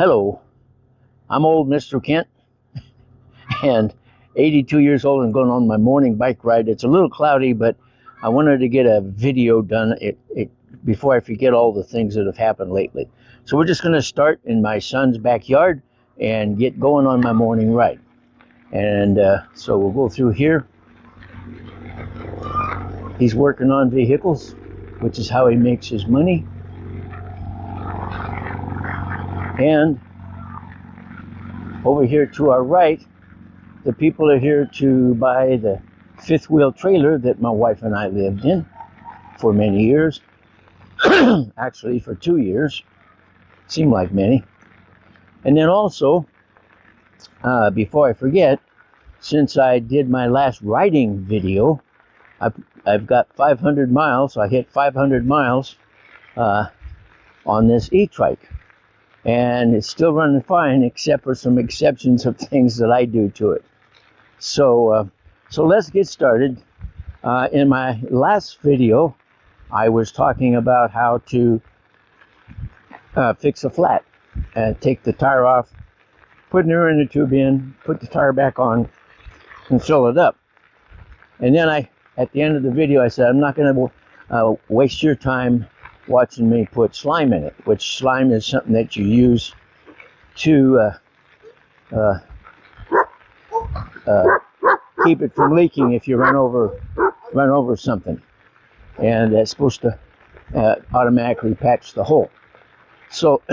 Hello, I'm old Mr. Kent and 82 years old and going on my morning bike ride. It's a little cloudy, but I wanted to get a video done before I forget all the things that have happened lately. So we're just going to start in my son's backyard and get going on my morning ride. And so we'll go through here. He's working on vehicles, which is how he makes his money. And over here to our right, the people are here to buy the fifth wheel trailer that my wife and I lived in for many years. Actually, for 2 years. Seemed like many. And then also, before I forget, since I did my last riding video, I've got 500 miles. I hit 500 miles on this E-Trike. And it's still running fine, except for some exceptions of things that I do to it. So let's get started. In my last video, I was talking about how to fix a flat. Take the tire off, put an inner tube in, put the tire back on, and fill it up. And then at the end of the video, I said, I'm not going to waste your time watching me put slime in it, which slime is something that you use to keep it from leaking if you run over something, and that's supposed to automatically patch the hole. So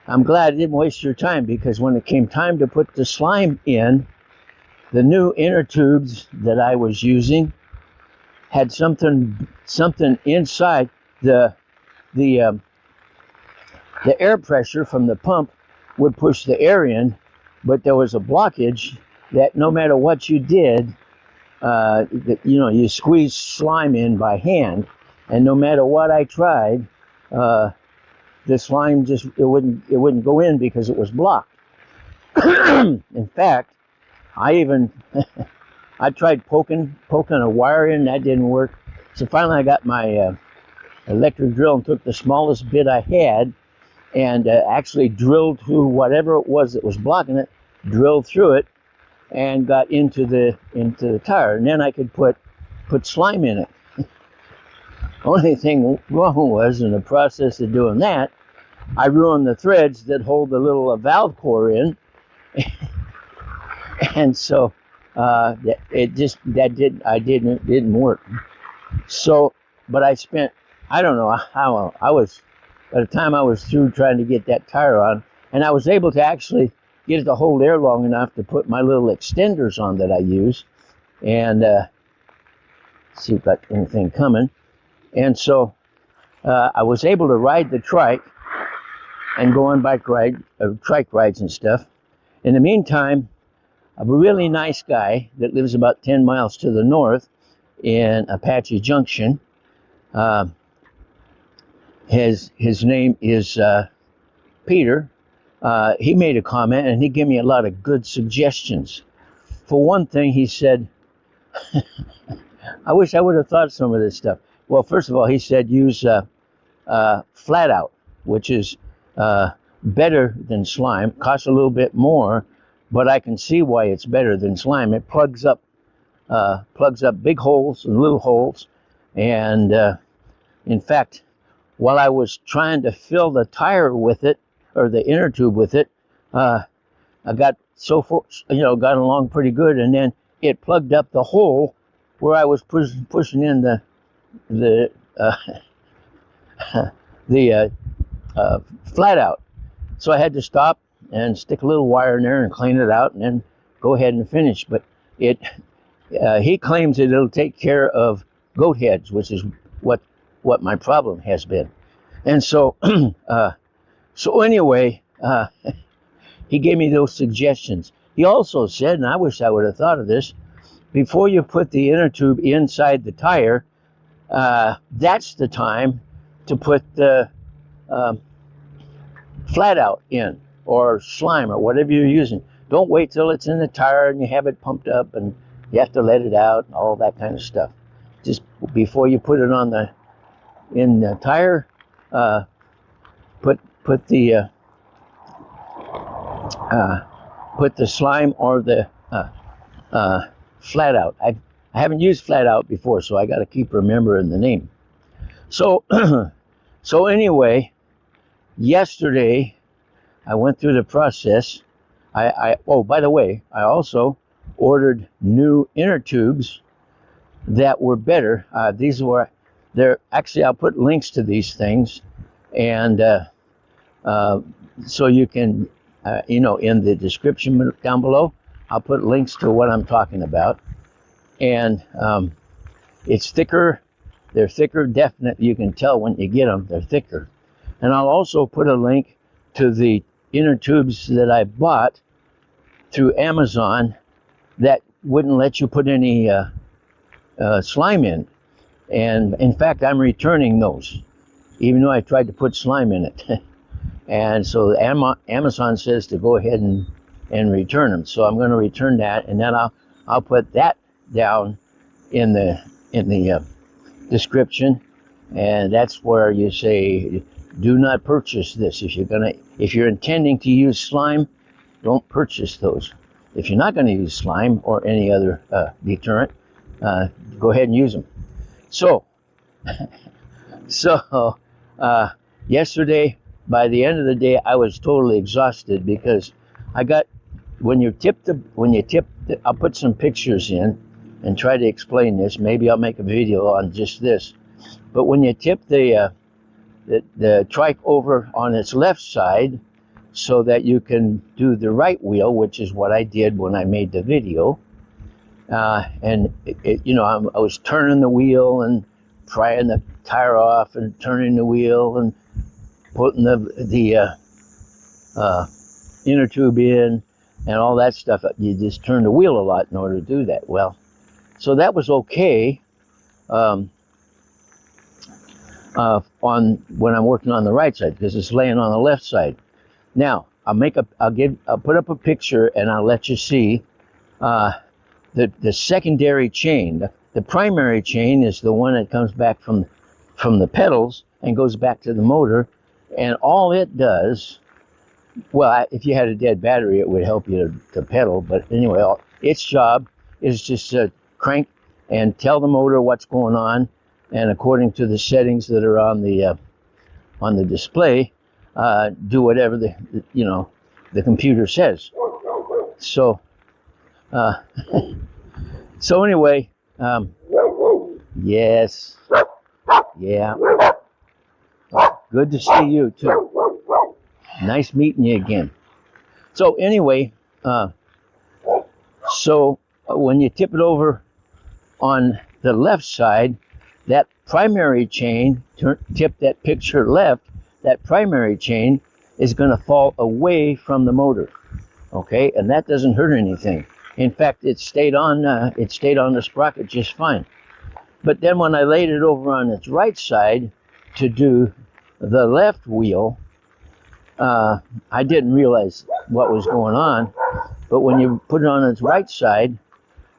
I'm glad I didn't waste your time, because when it came time to put the slime in, the new inner tubes that I was using had something inside. The air pressure from the pump would push the air in, but there was a blockage that no matter what you did, you squeeze slime in by hand, and no matter what I tried, the slime it wouldn't go in because it was blocked. In fact, I tried poking a wire in. That didn't work. So finally I got my electric drill and took the smallest bit I had and actually drilled through whatever it was that was blocking it, drilled through it, and got into the tire. And then I could put slime in it. Only thing wrong was, in the process of doing that, I ruined the threads that hold the little valve core in. And so it didn't work. So, but I spent, I don't know how by the time I was through trying to get that tire on, and I was able to actually get it to hold air long enough to put my little extenders on that I use, and see if I got anything coming. And so I was able to ride the trike and go on trike rides and stuff. In the meantime, a really nice guy that lives about 10 miles to the north in Apache Junction, his name is Peter. He made a comment, and he gave me a lot of good suggestions. For one thing, he said, I wish I would have thought of some of this stuff. Well, first of all, he said use flat out, which is better than slime. Costs a little bit more, but I can see why it's better than slime. It plugs up big holes and little holes. And in fact, while I was trying to fill the tire with it, or the inner tube with it, I got got along pretty good, and then it plugged up the hole where I was pushing in the flat out. So I had to stop and stick a little wire in there and clean it out, and then go ahead and finish. But he claims that it'll take care of goat heads, which is what my problem has been. And so anyway, he gave me those suggestions. He also said, and I wish I would have thought of this, before you put the inner tube inside the tire, that's the time to put the flat out in, or slime, or whatever you're using. Don't wait till it's in the tire and you have it pumped up and you have to let it out and all that kind of stuff. Just before you put it in the tire, put the put the slime or the flat out. I haven't used flat out before, so I got to keep remembering the name. So, so anyway, yesterday I went through the process. Oh, by the way, I also ordered new inner tubes that were better. They're actually, I'll put links to these things, and so you can, in the description down below, I'll put links to what I'm talking about. And it's thicker. They're thicker, definitely. You can tell when you get them, they're thicker. And I'll also put a link to the inner tubes that I bought through Amazon that wouldn't let you put any slime in. And in fact, I'm returning those, even though I tried to put slime in it. And so Amazon says to go ahead and return them. So I'm going to return that, and then I'll put that down in the description, and that's where you say, do not purchase this. If you're intending to use slime, don't purchase those. If you're not going to use slime or any other deterrent, go ahead and use them. So yesterday, by the end of the day, I was totally exhausted because when you tip, I'll put some pictures in and try to explain this. Maybe I'll make a video on just this. But when you tip the trike over on its left side so that you can do the right wheel, which is what I did when I made the video, and I was turning the wheel and prying the tire off and turning the wheel and putting the inner tube in and all that stuff. You just turn the wheel a lot in order to do that. Well, so that was okay on when I'm working on the right side, because it's laying on the left side. Now I'll put up a picture and I'll let you see the secondary chain. The primary chain is the one that comes back from the pedals and goes back to the motor, and all it does, well, if you had a dead battery, it would help you to pedal. But anyway, its job is just to crank and tell the motor what's going on, and according to the settings that are on the display, do whatever the computer says. So so anyway, yes, yeah, good to see you too. Nice meeting you again. So anyway, so when you tip it over on the left side, that primary chain, tip that picture left, that primary chain is going to fall away from the motor, okay? And that doesn't hurt anything. In fact, it stayed on the sprocket just fine. But then when I laid it over on its right side to do the left wheel, I didn't realize what was going on. But when you put it on its right side,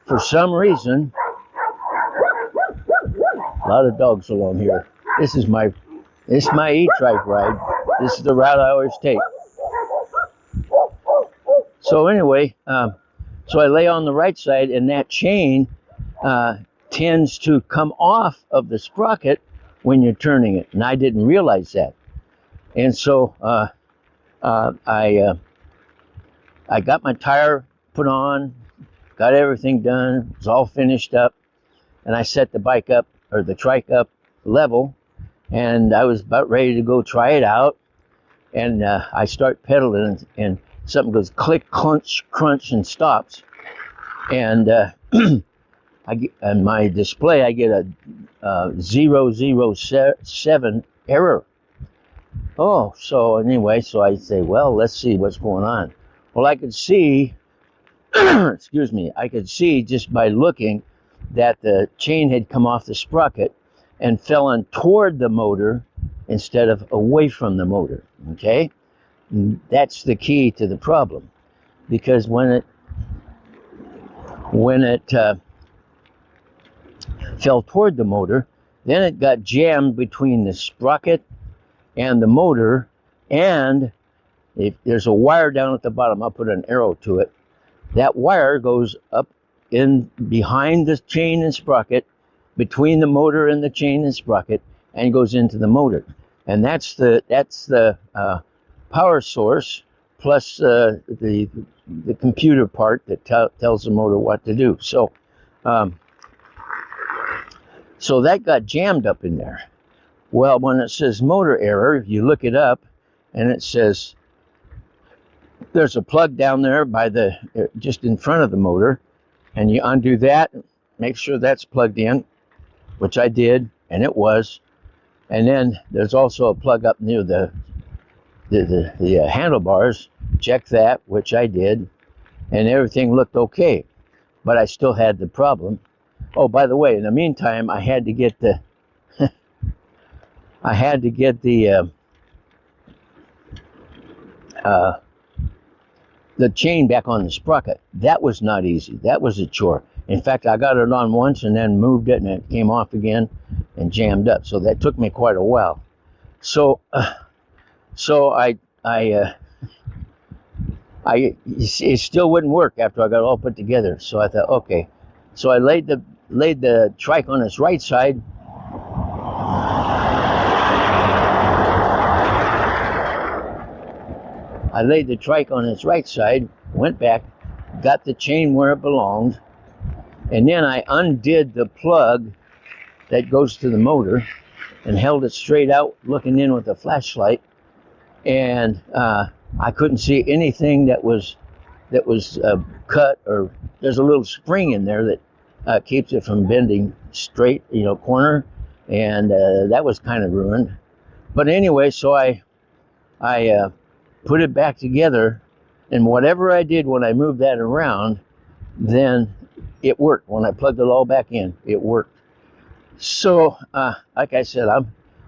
for some reason, a lot of dogs along here. This is my E-Trike ride. This is the route I always take. So anyway, so I lay on the right side, and that chain tends to come off of the sprocket when you're turning it, and I didn't realize that. And so I got my tire put on, got everything done, it was all finished up, and I set the bike up, or the trike up level, and I was about ready to go try it out. And I start pedaling, and something goes click, crunch, and stops. And on my display, I get a 007 error. Oh, so anyway, so I say, well, let's see what's going on. Well, I could see, excuse me, I could see just by looking that the chain had come off the sprocket and fell on toward the motor instead of away from the motor, okay? And that's the key to the problem, because when it fell toward the motor, then it got jammed between the sprocket and the motor, and if there's a wire down at the bottom, I'll put an arrow to it. That wire goes up in behind the chain and sprocket, between the motor and the chain and sprocket, and goes into the motor. And that's the power source plus the computer part that tells the motor what to do. So so that got jammed up in there. Well, when it says motor error, you look it up, and it says there's a plug down there by just in front of the motor, and you undo that, make sure that's plugged in, which I did, and it was. And then there's also a plug up near the handlebars. Check that, which I did, and everything looked okay. But I still had the problem. Oh, by the way, in the meantime, I had to get the the chain back on the sprocket. That was not easy. That was a chore. In fact, I got it on once and then moved it, and it came off again and jammed up. So that took me quite a while. So it still wouldn't work after I got it all put together. So I thought, okay. So I laid the trike on its right side. I laid the trike on its right side, went back, got the chain where it belonged, and then I undid the plug that goes to the motor and held it straight out, looking in with a flashlight, and I couldn't see anything that was cut, or there's a little spring in there that keeps it from bending straight, corner, and that was kind of ruined. But anyway, so I put it back together, and whatever I did when I moved that around, then it worked. When I plugged it all back in, it worked. So, like I said, I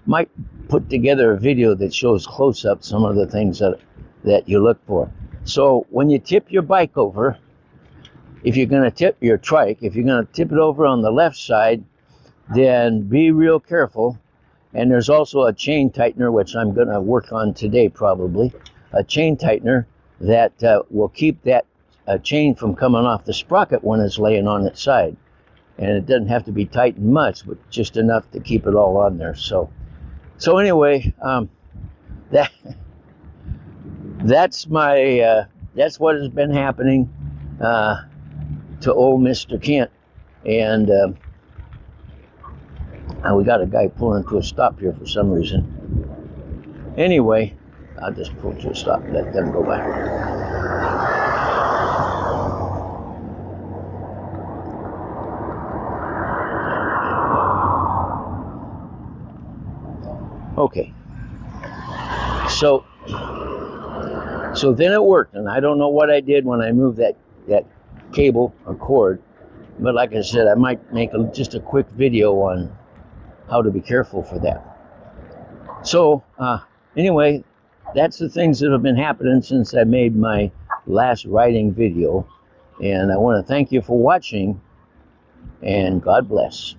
might put together a video that shows close up some of the things that you look for. So when you tip your bike over, if you're going to tip your trike, if you're going to tip it over on the left side, then be real careful. And there's also a chain tightener, which I'm going to work on today probably. A chain tightener that will keep that chain from coming off the sprocket when it's laying on its side. And it doesn't have to be tightened much, but just enough to keep it all on there. So anyway, that's what has been happening to old Mr. Kent. And we got a guy pulling to a stop here for some reason. Anyway, I'll just pull to a stop, let them go by. Okay. So then it worked, and I don't know what I did when I moved that cable or cord, but like I said, I might make just a quick video on how to be careful for that. So anyway, that's the things that have been happening since I made my last riding video, and I want to thank you for watching, and God bless.